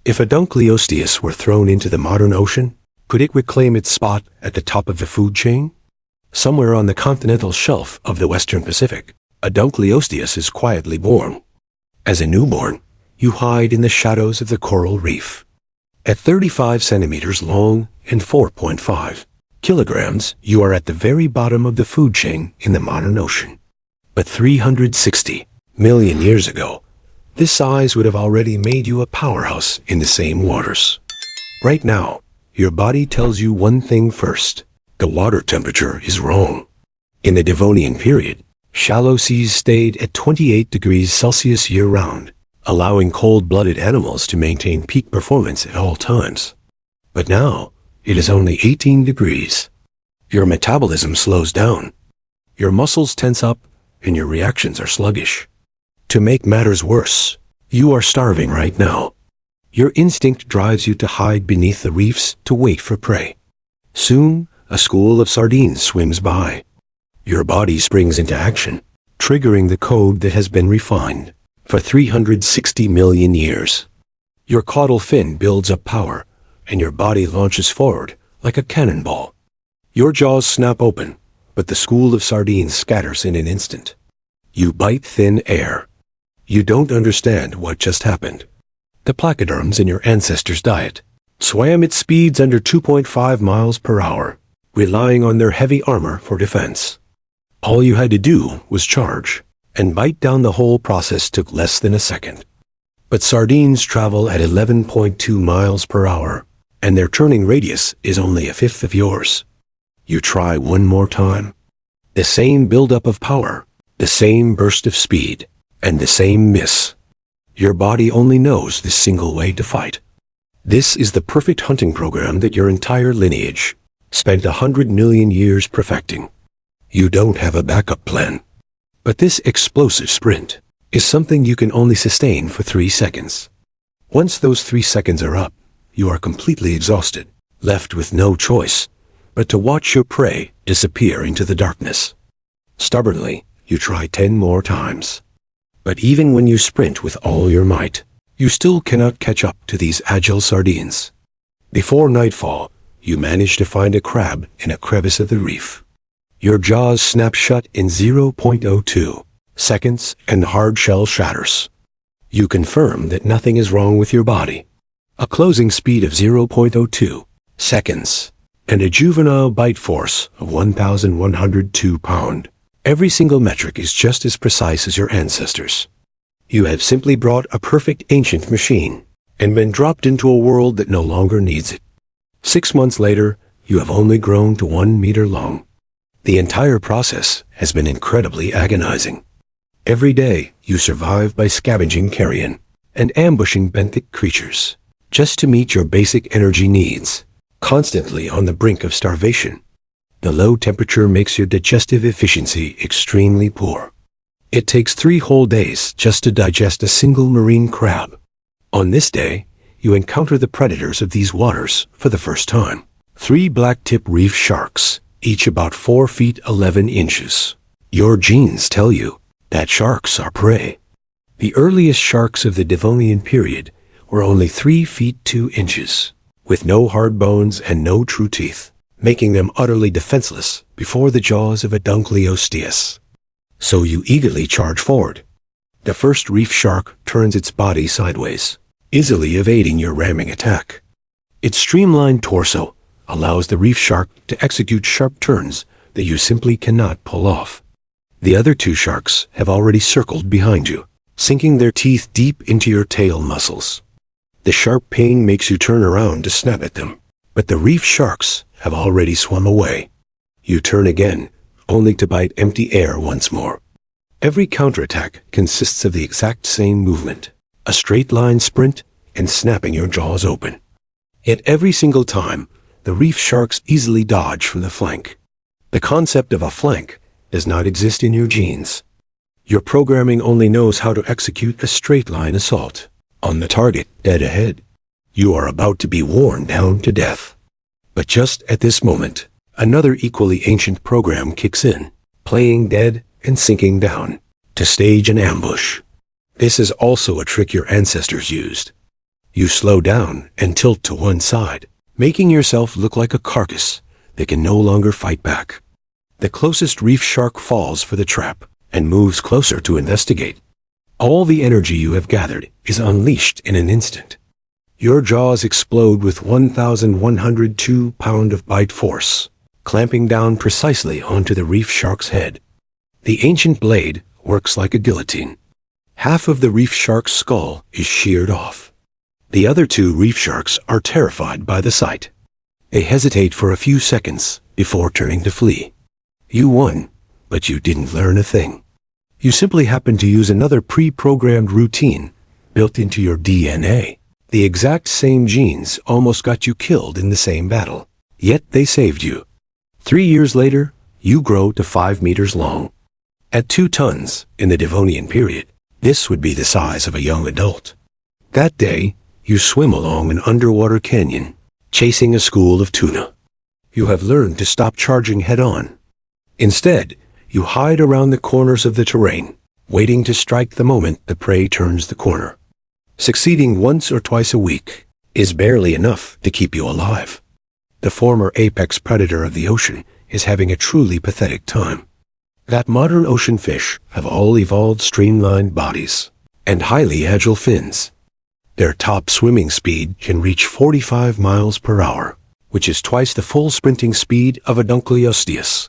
If a Dunkleosteus were thrown into the modern ocean, could it reclaim its spot at the top of the food chain? Somewhere on the continental shelf of the Western Pacific, a Dunkleosteus is quietly born. As a newborn, you hide in the shadows of the coral reef. At 35 centimeters long and 4.5 kilograms, you are at the very bottom of the food chain in the modern ocean. But 360 million years ago, this size would have already made you a powerhouse in the same waters. Right now, your body tells you one thing first: the water temperature is wrong. In the Devonian period, shallow seas stayed at 28 degrees Celsius year-round, allowing cold-blooded animals to maintain peak performance at all times. But now, it is only 18 degrees. Your metabolism slows down. Your muscles tense up, and your reactions are sluggish. To make matters worse, you are starving right now. Your instinct drives you to hide beneath the reefs to wait for prey. Soon, a school of sardines swims by. Your body springs into action, triggering the code that has been refined for 360 million years. Your caudal fin builds up power, and your body launches forward like a cannonball. Your jaws snap open, but the school of sardines scatters in an instant. You bite thin air. You don't understand what just happened. The placoderms in your ancestors' diet swam at speeds under 2.5 miles per hour, relying on their heavy armor for defense. All you had to do was charge, and bite down. The whole process took less than a second. But sardines travel at 11.2 miles per hour, and their turning radius is only a fifth of yours. You try one more time. The same buildup of power, the same burst of speed, and the same miss. Your body only knows this single way to fight. This is the perfect hunting program that your entire lineage spent 100 million years perfecting. You don't have a backup plan. But this explosive sprint is something you can only sustain for 3 seconds. Once those 3 seconds are up, you are completely exhausted, left with no choice but to watch your prey disappear into the darkness. Stubbornly, you try 10 more times. But even when you sprint with all your might, you still cannot catch up to these agile sardines. Before nightfall, you manage to find a crab in a crevice of the reef. Your jaws snap shut in 0.02 seconds and the hard shell shatters. You confirm that nothing is wrong with your body. A closing speed of 0.02 seconds and a juvenile bite force of 1,102 pounds. Every single metric is just as precise as your ancestors. You have simply brought a perfect ancient machine and been dropped into a world that no longer needs it. 6 months later, you have only grown to 1 meter long. The entire process has been incredibly agonizing. Every day, you survive by scavenging carrion and ambushing benthic creatures just to meet your basic energy needs, constantly on the brink of starvation. The low temperature makes your digestive efficiency extremely poor. It takes 3 whole days just to digest a single marine crab. On this day, you encounter the predators of these waters for the first time. 3 black-tip reef sharks, each about 4 feet 11 inches. Your genes tell you that sharks are prey. The earliest sharks of the Devonian period were only 3 feet 2 inches, with no hard bones and no true teeth, making them utterly defenseless before the jaws of a Dunkleosteus. So you eagerly charge forward. The first reef shark turns its body sideways, easily evading your ramming attack. Its streamlined torso allows the reef shark to execute sharp turns that you simply cannot pull off. The other 2 sharks have already circled behind you, sinking their teeth deep into your tail muscles. The sharp pain makes you turn around to snap at them, but the reef sharks have already swum away. You turn again, only to bite empty air once more. Every counterattack consists of the exact same movement, a straight line sprint and snapping your jaws open. Yet every single time, the reef sharks easily dodge from the flank. The concept of a flank does not exist in your genes. Your programming only knows how to execute a straight line assault on the target dead ahead. You are about to be worn down to death. But just at this moment, another equally ancient program kicks in, playing dead and sinking down, to stage an ambush. This is also a trick your ancestors used. You slow down and tilt to one side, making yourself look like a carcass that can no longer fight back. The closest reef shark falls for the trap and moves closer to investigate. All the energy you have gathered is unleashed in an instant. Your jaws explode with 1,102 pounds of bite force, clamping down precisely onto the reef shark's head. The ancient blade works like a guillotine. Half of the reef shark's skull is sheared off. The other two reef sharks are terrified by the sight. They hesitate for a few seconds before turning to flee. You won, but you didn't learn a thing. You simply happened to use another pre-programmed routine built into your DNA. The exact same genes almost got you killed in the same battle, yet they saved you. 3 years later, you grow to 5 meters long. At 2 tons in the Devonian period, this would be the size of a young adult. That day, you swim along an underwater canyon, chasing a school of tuna. You have learned to stop charging head-on. Instead, you hide around the corners of the terrain, waiting to strike the moment the prey turns the corner. Succeeding once or twice a week is barely enough to keep you alive. The former apex predator of the ocean is having a truly pathetic time. That modern ocean fish have all evolved streamlined bodies and highly agile fins. Their top swimming speed can reach 45 miles per hour, which is twice the full sprinting speed of a Dunkleosteus.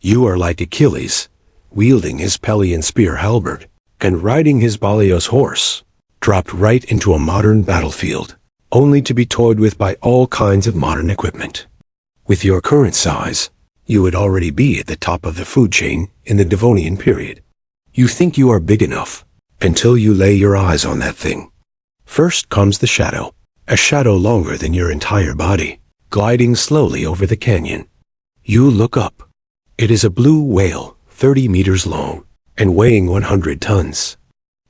You are like Achilles, wielding his Pelian spear halberd, and riding his Balios horse, dropped right into a modern battlefield, only to be toyed with by all kinds of modern equipment. With your current size, you would already be at the top of the food chain in the Devonian period. You think you are big enough, until you lay your eyes on that thing. First comes the shadow, a shadow longer than your entire body, gliding slowly over the canyon. You look up. It is a blue whale, 30 meters long, and weighing 100 tons.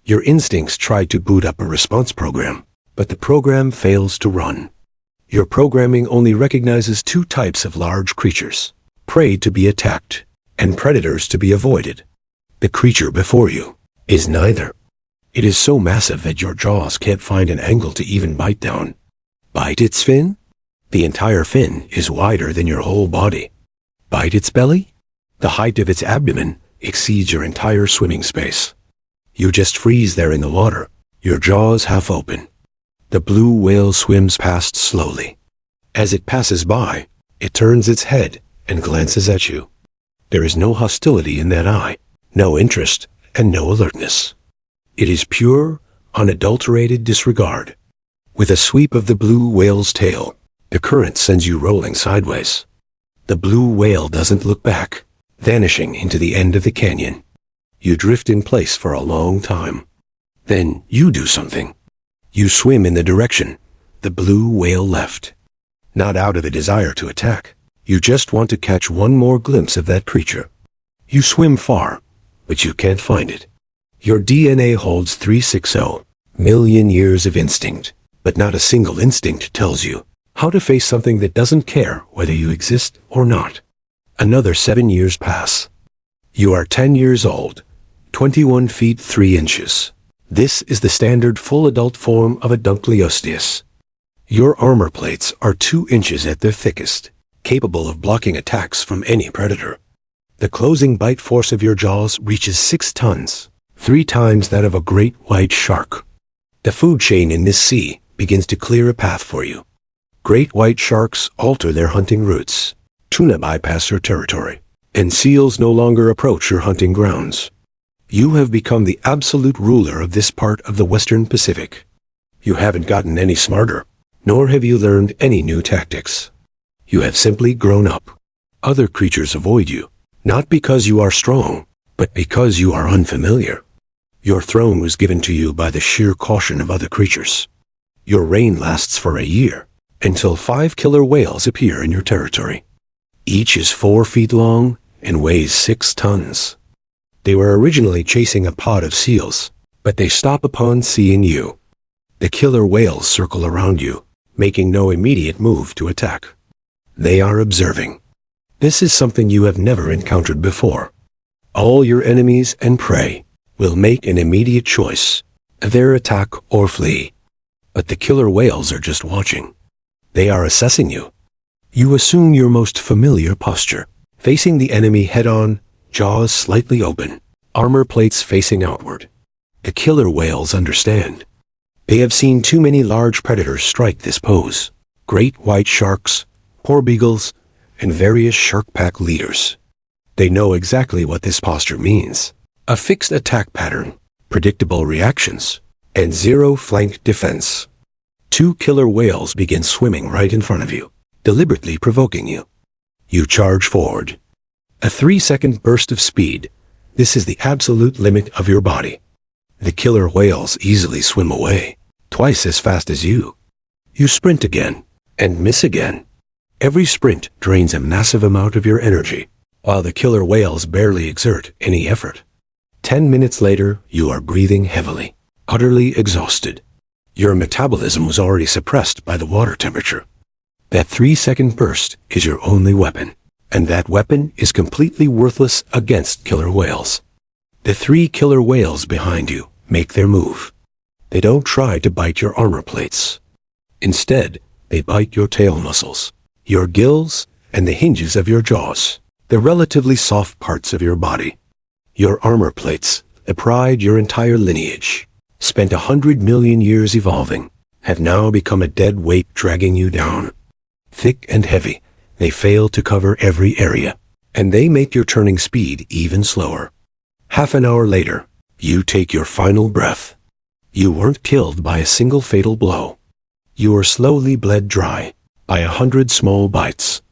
Your instincts try to boot up a response program, but the program fails to run. Your programming only recognizes 2 types of large creatures: prey to be attacked, and predators to be avoided. The creature before you is neither. It is so massive that your jaws can't find an angle to even bite down. Bite its fin? The entire fin is wider than your whole body. Bite its belly? The height of its abdomen exceeds your entire swimming space. You just freeze there in the water, your jaws half open. The blue whale swims past slowly. As it passes by, it turns its head and glances at you. There is no hostility in that eye, no interest, and no alertness. It is pure, unadulterated disregard. With a sweep of the blue whale's tail, the current sends you rolling sideways. The blue whale doesn't look back, vanishing into the end of the canyon. You drift in place for a long time. Then you do something. You swim in the direction the blue whale left. Not out of a desire to attack. You just want to catch one more glimpse of that creature. You swim far, but you can't find it. Your DNA holds 360 million years of instinct, but not a single instinct tells you how to face something that doesn't care whether you exist or not. Another 7 years pass. You are 10 years old, 21 feet 3 inches. This is the standard full adult form of a Dunkleosteus. Your armor plates are 2 inches at their thickest, capable of blocking attacks from any predator. The closing bite force of your jaws reaches 6 tons, 3 times that of a great white shark. The food chain in this sea begins to clear a path for you. Great white sharks alter their hunting routes. Tuna bypass your territory, and seals no longer approach your hunting grounds. You have become the absolute ruler of this part of the Western Pacific. You haven't gotten any smarter, nor have you learned any new tactics. You have simply grown up. Other creatures avoid you, not because you are strong, but because you are unfamiliar. Your throne was given to you by the sheer caution of other creatures. Your reign lasts for a year, until 5 killer whales appear in your territory. Each is 4 feet long and weighs 6 tons. They were originally chasing a pod of seals, but they stop upon seeing you. The killer whales circle around you, making no immediate move to attack. They are observing. This is something you have never encountered before. All your enemies and prey will make an immediate choice, either attack or flee. But the killer whales are just watching. They are assessing you. You assume your most familiar posture, facing the enemy head-on, jaws slightly open, armor plates facing outward. The killer whales understand. They have seen too many large predators strike this pose. Great white sharks, porbeagles, and various shark pack leaders. They know exactly what this posture means. A fixed attack pattern, predictable reactions, and zero flank defense. Two killer whales begin swimming right in front of you, deliberately provoking you. You charge forward. A 3-second burst of speed. This is the absolute limit of your body. The killer whales easily swim away, twice as fast as you. You sprint again, and miss again. Every sprint drains a massive amount of your energy, while the killer whales barely exert any effort. 10 minutes later, you are breathing heavily, utterly exhausted. Your metabolism was already suppressed by the water temperature. That 3-second burst is your only weapon, and that weapon is completely worthless against killer whales. The 3 killer whales behind you make their move. They don't try to bite your armor plates. Instead, they bite your tail muscles, your gills, and the hinges of your jaws, the relatively soft parts of your body. Your armor plates, the pride your entire lineage, spent 100 million years evolving, have now become a dead weight dragging you down. Thick and heavy, they fail to cover every area, and they make your turning speed even slower. Half an hour later, you take your final breath. You weren't killed by a single fatal blow. You were slowly bled dry by 100 small bites.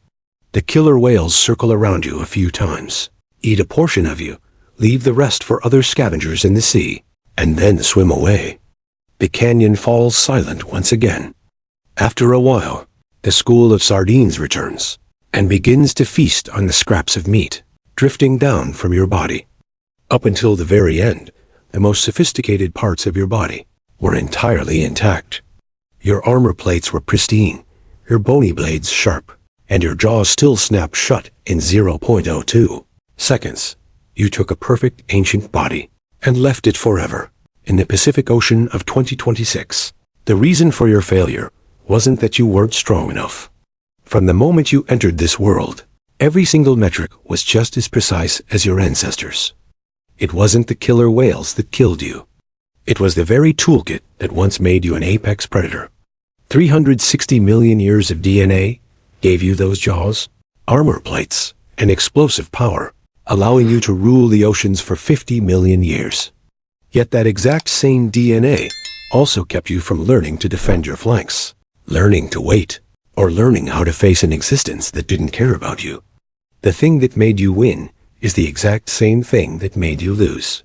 The killer whales circle around you a few times, eat a portion of you, leave the rest for other scavengers in the sea, and then swim away. The canyon falls silent once again. After a while, the school of sardines returns and begins to feast on the scraps of meat drifting down from your body. Up until the very end, the most sophisticated parts of your body were entirely intact. Your armor plates were pristine, your bony blades sharp, and your jaws still snapped shut in 0.02 seconds. You took a perfect ancient body and left it forever in the Pacific Ocean of 2026. The reason for your failure wasn't that you weren't strong enough. From the moment you entered this world, every single metric was just as precise as your ancestors. It wasn't the killer whales that killed you. It was the very toolkit that once made you an apex predator. 360 million years of DNA gave you those jaws, armor plates, and explosive power, allowing you to rule the oceans for 50 million years. Yet that exact same DNA also kept you from learning to defend your flanks, learning to wait, or learning how to face an existence that didn't care about you. The thing that made you win is the exact same thing that made you lose.